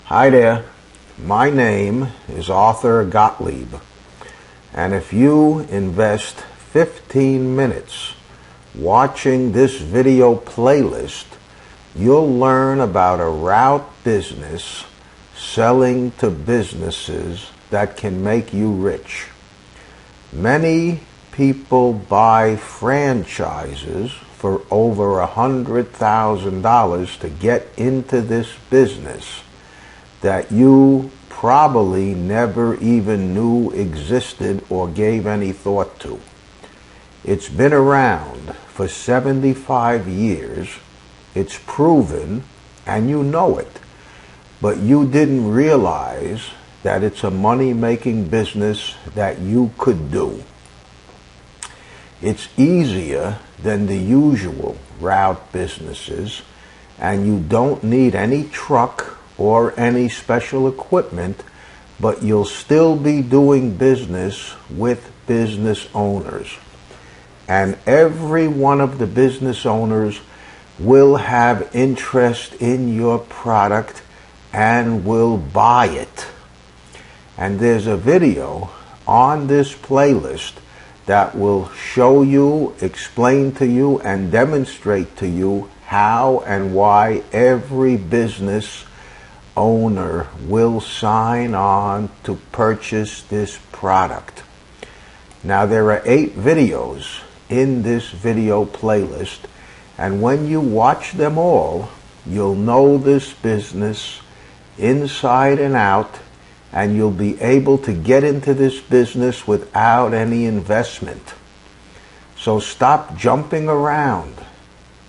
Hi there, my name is Arthur Gottlieb, and if you invest 15 minutes watching this video playlist, you'll learn about a route business selling to businesses that can make you rich. Many people buy franchises for over $100,000 to get into this business that you probably never even knew existed or gave any thought to. It's been around for 75 years, it's proven, and you know it, but you didn't realize that it's a money-making business that you could do. It's easier than the usual route businesses, and you don't need any truck or any special equipment, but you'll still be doing business with business owners. And every one of the business owners will have interest in your product and will buy it. And there's a video on this playlist that will show you, explain to you, and demonstrate to you how and why every business owner will sign on to purchase this product. Now, there are 8 videos in this video playlist, and when you watch them all, you'll know this business inside and out, and you'll be able to get into this business without any investment. So stop jumping around,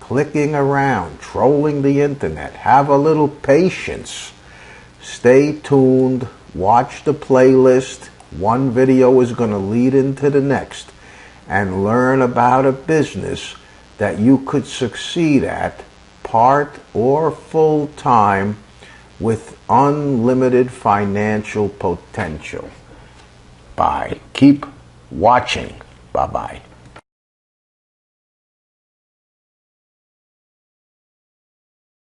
clicking around, trolling the internet. Have a little patience. Stay tuned, watch the playlist. One video is going to lead into the next, and learn about a business that you could succeed at part or full time with unlimited financial potential. Bye. Keep watching. Bye-bye.